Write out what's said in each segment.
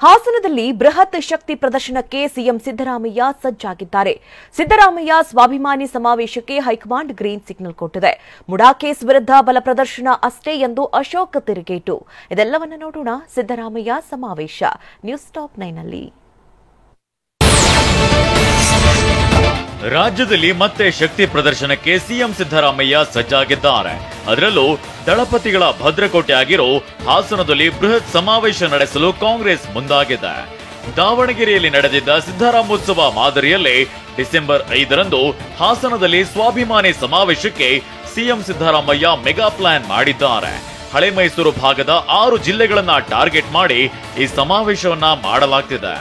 ಹಾಸನದಲ್ಲಿ ಬೃಹತ್ ಶಕ್ತಿ ಪ್ರದರ್ಶನಕ್ಕೆ ಸಿಎಂ ಸಿದ್ದರಾಮಯ್ಯ ಸಜ್ಜಾಗಿದ್ದಾರೆ. ಸಿದ್ದರಾಮಯ್ಯ ಸ್ವಾಭಿಮಾನಿ ಸಮಾವೇಶಕ್ಕೆ ಹೈಕಮಾಂಡ್ ಗ್ರೀನ್ ಸಿಗ್ನಲ್ ಕೊಟ್ಟಿದೆ. ಮುಡಾ ಕೇಸ್ ವಿರುದ್ಧ ಬಲ ಪ್ರದರ್ಶನ ಅಷ್ಟೇ ಎಂದು ಅಶೋಕ್ ತಿರುಗೇಟು. ಇದೆಲ್ಲವನ್ನ ನೋಡೋಣ. ಸಿದ್ದರಾಮಯ್ಯ ಸಮಾವೇಶ ನ್ಯೂಸ್ ಟಾಪ್ 9ನಲ್ಲಿ. ರಾಜ್ಯದಲ್ಲಿ ಮತ್ತೆ ಶಕ್ತಿ ಪ್ರದರ್ಶನಕ್ಕೆ ಸಿಎಂ ಸಿದ್ದರಾಮಯ್ಯ ಸಜ್ಜಾಗಿದ್ದಾರೆ. ಅದರಲ್ಲೂ ದಳಪತಿಗಳ ಭದ್ರಕೋಟೆ ಆಗಿರೋ ಹಾಸನದಲ್ಲಿ ಬೃಹತ್ ಸಮಾವೇಶ ನಡೆಸಲು ಕಾಂಗ್ರೆಸ್ ಮುಂದಾಗಿದೆ. ದಾವಣಗೆರೆಯಲ್ಲಿ ನಡೆದಿದ್ದ ಸಿದ್ದರಾಮೋತ್ಸವ ಮಾದರಿಯಲ್ಲೇ ಡಿಸೆಂಬರ್ 5ರಂದು ಹಾಸನದಲ್ಲಿ ಸ್ವಾಭಿಮಾನಿ ಸಮಾವೇಶಕ್ಕೆ ಸಿಎಂ ಸಿದ್ದರಾಮಯ್ಯ ಮೆಗಾ ಪ್ಲಾನ್ ಮಾಡಿದ್ದಾರೆ. ಹಳೆ ಮೈಸೂರು ಭಾಗದ 6 ಜಿಲ್ಲೆಗಳನ್ನ ಟಾರ್ಗೆಟ್ ಮಾಡಿ ಈ ಸಮಾವೇಶವನ್ನ ಮಾಡಲಾಗ್ತಿದೆ.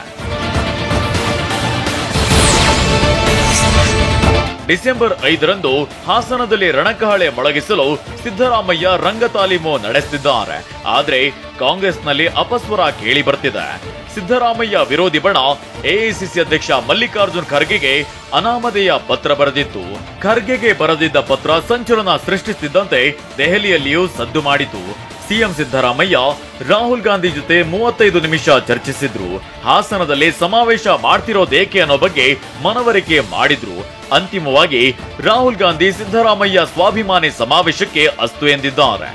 ಡಿಸೆಂಬರ್ 5ರಂದು ಹಾಸನದಲ್ಲಿ ರಣಕಹಳೆ ಮೊಳಗಿಸಲು ಸಿದ್ದರಾಮಯ್ಯ ರಂಗ ತಾಲೀಮು ನಡೆಸುತ್ತಿದ್ದಾರೆ. ಆದ್ರೆ ಕಾಂಗ್ರೆಸ್ನಲ್ಲಿ ಅಪಸ್ವರ ಕೇಳಿ ಬರ್ತಿದೆ. ಸಿದ್ದರಾಮಯ್ಯ ವಿರೋಧಿ ಬಣ ಎಐಸಿಸಿ ಅಧ್ಯಕ್ಷ ಮಲ್ಲಿಕಾರ್ಜುನ್ ಖರ್ಗೆಗೆ ಅನಾಮಧೇಯ ಪತ್ರ ಬರೆದಿತ್ತು. ಖರ್ಗೆಗೆ ಬರೆದಿದ್ದ ಪತ್ರ ಸಂಚಲನ ಸೃಷ್ಟಿಸುತ್ತಿದ್ದಂತೆ ದೆಹಲಿಯಲ್ಲಿಯೂ ಸದ್ದು ಮಾಡಿತು. ಸಿಎಂ ಸಿದ್ದರಾಮಯ್ಯ ರಾಹುಲ್ ಗಾಂಧಿ ಜೊತೆ 35 ನಿಮಿಷ ಚರ್ಚಿಸಿದ್ರು. ಹಾಸನದಲ್ಲಿ ಸಮಾವೇಶ ಮಾಡ್ತಿರೋದೇಕೆ ಅನ್ನೋ ಬಗ್ಗೆ ಮನವರಿಕೆ ಮಾಡಿದ್ರು. ಅಂತಿಮವಾಗಿ ರಾಹುಲ್ ಗಾಂಧಿ ಸಿದ್ದರಾಮಯ್ಯ ಸ್ವಾಭಿಮಾನಿ ಸಮಾವೇಶಕ್ಕೆ ಅಸ್ತು ಎಂದಿದ್ದಾರೆ.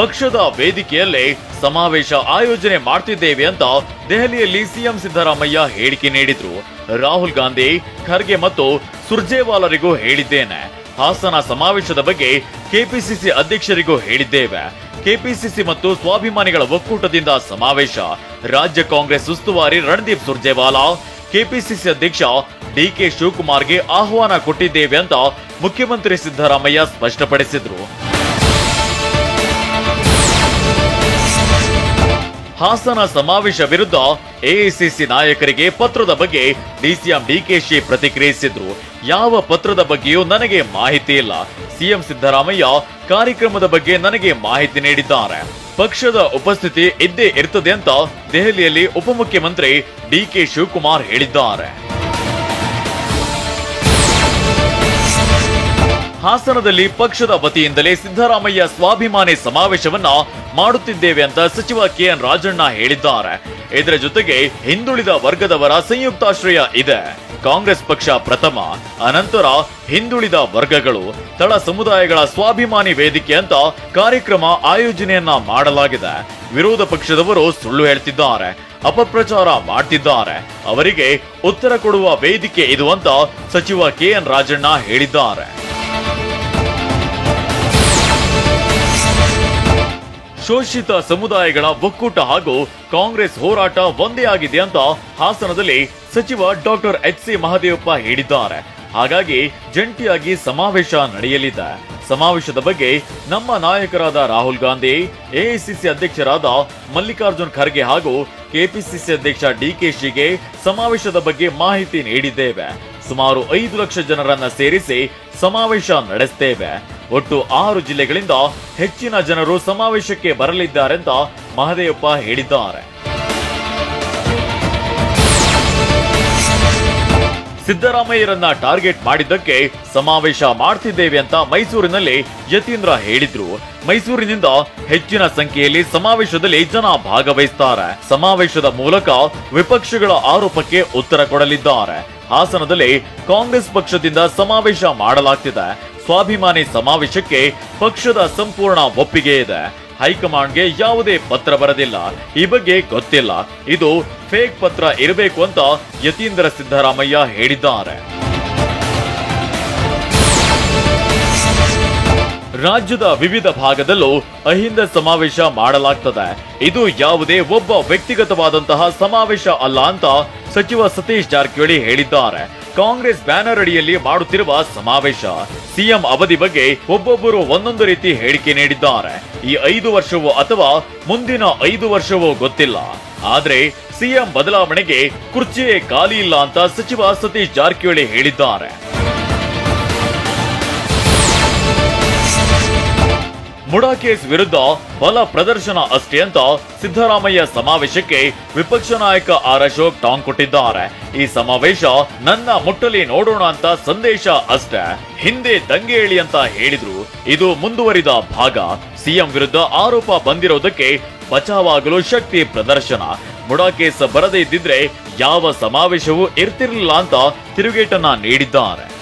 ಪಕ್ಷದ ವೇದಿಕೆಯಲ್ಲೇ ಸಮಾವೇಶ ಆಯೋಜನೆ ಮಾಡ್ತಿದ್ದೇವೆ ಅಂತ ದೆಹಲಿಯಲ್ಲಿ ಸಿಎಂ ಸಿದ್ದರಾಮಯ್ಯ ಹೇಳಿಕೆ ನೀಡಿದ್ರು. ರಾಹುಲ್ ಗಾಂಧಿ, ಖರ್ಗೆ ಮತ್ತು ಸುರ್ಜೇವಾಲರಿಗೂ ಹೇಳಿದ್ದೇನೆ. ಹಾಸನ ಸಮಾವೇಶದ ಬಗ್ಗೆ ಕೆಪಿಸಿಸಿ ಅಧ್ಯಕ್ಷರಿಗೂ ಹೇಳಿದ್ದೇವೆ. ಕೆಪಿಸಿಸಿ ಮತ್ತು ಸ್ವಾಭಿಮಾನಿಗಳ ಒಕ್ಕೂಟದಿಂದ ಸಮಾವೇಶ. ರಾಜ್ಯ ಕಾಂಗ್ರೆಸ್ ಉಸ್ತುವಾರಿ ರಣದೀಪ್ ಸುರ್ಜೇವಾಲಾ, ಕೆಪಿಸಿಸಿ ಅಧ್ಯಕ್ಷ ಡಿಕೆ ಶಿವಕುಮಾರ್ಗೆ ಆಹ್ವಾನ ಕೊಟ್ಟಿದ್ದೇವೆ ಅಂತ ಮುಖ್ಯಮಂತ್ರಿ ಸಿದ್ದರಾಮಯ್ಯ ಸ್ಪಷ್ಟಪಡಿಸಿದ್ರು. ಹಾಸನ ಸಮಾವೇಶ ವಿರುದ್ಧ ಎಐಸಿಸಿ ನಾಯಕರಿಗೆ ಪತ್ರದ ಬಗ್ಗೆ ಡಿಸಿಎಂ ಡಿಕೆಶಿ ಪ್ರತಿಕ್ರಿಯಿಸಿದ್ರು. ಯಾವ ಪತ್ರದ ಬಗ್ಗೆಯೂ ನನಗೆ ಮಾಹಿತಿ ಇಲ್ಲ. ಸಿಎಂ ಸಿದ್ದರಾಮಯ್ಯ ಕಾರ್ಯಕ್ರಮದ ಬಗ್ಗೆ ನನಗೆ ಮಾಹಿತಿ ನೀಡಿದ್ದಾರೆ. ಪಕ್ಷದ ಉಪಸ್ಥಿತಿ ಇದ್ದೇ ಇರ್ತದೆ ಅಂತ ದೆಹಲಿಯಲ್ಲಿ ಉಪಮುಖ್ಯಮಂತ್ರಿ ಡಿಕೆ ಶಿವಕುಮಾರ್ ಹೇಳಿದ್ದಾರೆ. ಹಾಸನದಲ್ಲಿ ಪಕ್ಷದ ವತಿಯಿಂದಲೇ ಸಿದ್ದರಾಮಯ್ಯ ಸ್ವಾಭಿಮಾನಿ ಸಮಾವೇಶವನ್ನ ಮಾಡುತ್ತಿದ್ದೇವೆ ಅಂತ ಸಚಿವ ಕೆಎನ್ ರಾಜಣ್ಣ ಹೇಳಿದ್ದಾರೆ. ಇದರ ಜೊತೆಗೆ ಹಿಂದುಳಿದ ವರ್ಗದವರ ಸಂಯುಕ್ತಾಶ್ರಯ ಇದೆ. ಕಾಂಗ್ರೆಸ್ ಪಕ್ಷ ಪ್ರಥಮ, ಅನಂತರ ಹಿಂದುಳಿದ ವರ್ಗಗಳು, ತಳ ಸಮುದಾಯಗಳ ಸ್ವಾಭಿಮಾನಿ ವೇದಿಕೆ ಅಂತ ಕಾರ್ಯಕ್ರಮ ಆಯೋಜನೆಯನ್ನ ಮಾಡಲಾಗಿದೆ. ವಿರೋಧ ಪಕ್ಷದವರು ಸುಳ್ಳು ಹೇಳ್ತಿದ್ದಾರೆ, ಅಪಪ್ರಚಾರ ಮಾಡ್ತಿದ್ದಾರೆ. ಅವರಿಗೆ ಉತ್ತರ ಕೊಡುವ ವೇದಿಕೆ ಇದು ಅಂತ ಸಚಿವ ಕೆಎನ್ ರಾಜಣ್ಣ ಹೇಳಿದ್ದಾರೆ. ಶೋಷಿತ ಸಮುದಾಯಗಳ ಒಕ್ಕೂಟ ಹಾಗೂ ಕಾಂಗ್ರೆಸ್ ಹೋರಾಟ ಒಂದೇ ಆಗಿದೆ ಅಂತ ಹಾಸನದಲ್ಲಿ ಸಚಿವ ಡಾಕ್ಟರ್ ಎಚ್.ಸಿ. ಮಹದೇವಪ್ಪ ಹೇಳಿದ್ದಾರೆ. ಹಾಗಾಗಿ ಜಂಟಿಯಾಗಿ ಸಮಾವೇಶ ನಡೆಯಲಿದೆ. ಸಮಾವೇಶದ ಬಗ್ಗೆ ನಮ್ಮ ನಾಯಕರಾದ ರಾಹುಲ್ ಗಾಂಧಿ, ಎಐಸಿಸಿ ಅಧ್ಯಕ್ಷರಾದ ಮಲ್ಲಿಕಾರ್ಜುನ್ ಖರ್ಗೆ ಹಾಗೂ ಕೆಪಿಸಿಸಿ ಅಧ್ಯಕ್ಷ ಡಿಕೆಶಿಗೆ ಸಮಾವೇಶದ ಬಗ್ಗೆ ಮಾಹಿತಿ ನೀಡಿದ್ದೇವೆ. ಸುಮಾರು 5 ಲಕ್ಷ ಜನರನ್ನ ಸೇರಿಸಿ ಸಮಾವೇಶ ನಡೆಸುತ್ತೇವೆ. ಒಟ್ಟು 6 ಜಿಲ್ಲೆಗಳಿಂದ ಹೆಚ್ಚಿನ ಜನರು ಸಮಾವೇಶಕ್ಕೆ ಬರಲಿದ್ದಾರೆಂತ ಮಹದೇವಪ್ಪ ಹೇಳಿದ್ದಾರೆ. ಸಿದ್ದರಾಮಯ್ಯರನ್ನ ಟಾರ್ಗೆಟ್ ಮಾಡಿದ್ದಕ್ಕೆ ಸಮಾವೇಶ ಮಾಡ್ತಿದ್ದೇವೆ ಅಂತ ಮೈಸೂರಿನಲ್ಲಿ ಯತೀಂದ್ರ ಹೇಳಿದ್ರು. ಮೈಸೂರಿನಿಂದ ಹೆಚ್ಚಿನ ಸಂಖ್ಯೆಯಲ್ಲಿ ಸಮಾವೇಶದಲ್ಲಿ ಜನ ಭಾಗವಹಿಸುತ್ತಾರೆ. ಸಮಾವೇಶದ ಮೂಲಕ ವಿಪಕ್ಷಗಳ ಆರೋಪಕ್ಕೆ ಉತ್ತರ ಕೊಡಲಿದ್ದಾರೆ. ಹಾಸನದಲ್ಲಿ ಕಾಂಗ್ರೆಸ್ ಪಕ್ಷದಿಂದ ಸಮಾವೇಶ ಮಾಡಲಾಗ್ತಿದೆ. ಸ್ವಾಭಿಮಾನಿ ಸಮಾವೇಶಕ್ಕೆ ಪಕ್ಷದ ಸಂಪೂರ್ಣ ಒಪ್ಪಿಗೆ ಇದೆ. ಹೈಕಮಾಂಡ್ಗೆ ಯಾವುದೇ ಪತ್ರ ಬರದಿಲ್ಲ. ಈ ಬಗ್ಗೆ ಗೊತ್ತಿಲ್ಲ. ಇದು ಫೇಕ್ ಪತ್ರ ಇರಬೇಕು ಅಂತ ಯತೀಂದ್ರ ಸಿದ್ದರಾಮಯ್ಯ ಹೇಳಿದ್ದಾರೆ. ರಾಜ್ಯದ ವಿವಿಧ ಭಾಗದಲ್ಲೂ ಅಹಿಂದ ಸಮಾವೇಶ ಮಾಡಲಾಗ್ತದೆ. ಇದು ಯಾವುದೇ ಒಬ್ಬ ವ್ಯಕ್ತಿಗತವಾದಂತಹ ಸಮಾವೇಶ ಅಲ್ಲ ಅಂತ ಸಚಿವ ಸತೀಶ್ ಜಾರಕಿಹೊಳಿ ಹೇಳಿದ್ದಾರೆ. ಕಾಂಗ್ರೆಸ್ ಬ್ಯಾನರ್ ಅಡಿಯಲ್ಲಿ ಮಾಡುತ್ತಿರುವ ಸಮಾವೇಶ. ಸಿಎಂ ಅವಧಿ ಬಗ್ಗೆ ಒಬ್ಬೊಬ್ಬರು ಒಂದೊಂದು ರೀತಿ ಹೇಳಿಕೆ ನೀಡಿದ್ದಾರೆ. ಈ 5 ವರ್ಷವೋ ಅಥವಾ ಮುಂದಿನ 5 ವರ್ಷವೋ ಗೊತ್ತಿಲ್ಲ. ಆದ್ರೆ ಸಿಎಂ ಬದಲಾವಣೆಗೆ ಕುರ್ಚಿಯೇ ಖಾಲಿ ಇಲ್ಲ ಅಂತ ಸಚಿವ ಸತೀಶ್ ಜಾರಕಿಹೊಳಿ ಹೇಳಿದ್ದಾರೆ. ಮುಡಾ ಕೇಸ್ ವಿರುದ್ಧ ಬಲ ಪ್ರದರ್ಶನ ಅಷ್ಟೇ ಅಂತ ಸಿದ್ದರಾಮಯ್ಯ ಸಮಾವೇಶಕ್ಕೆ ವಿಪಕ್ಷ ನಾಯಕ ಆರ್ ಅಶೋಕ್ ಟಾಂಗ್ ಕೊಟ್ಟಿದ್ದಾರೆ. ಈ ಸಮಾವೇಶ ನನ್ನ ಮುಟ್ಟಲಿ ನೋಡೋಣ ಅಂತ ಸಂದೇಶ ಅಷ್ಟೇ, ಹಿಂದೆ ದಂಗೆ ಹೇಳಿ ಅಂತ ಹೇಳಿದ್ರು. ಇದು ಮುಂದುವರಿದ ಭಾಗ. ಸಿಎಂ ವಿರುದ್ಧ ಆರೋಪ ಬಂದಿರೋದಕ್ಕೆ ಬಚಾವಾಗಲು ಶಕ್ತಿ ಪ್ರದರ್ಶನ. ಮುಡಾ ಕೇಸ್ ಬರದೇ ಇದ್ದಿದ್ರೆ ಯಾವ ಸಮಾವೇಶವೂ ಇರ್ತಿರ್ಲಿಲ್ಲ ಅಂತ ತಿರುಗೇಟನ್ನ ನೀಡಿದ್ದಾರೆ.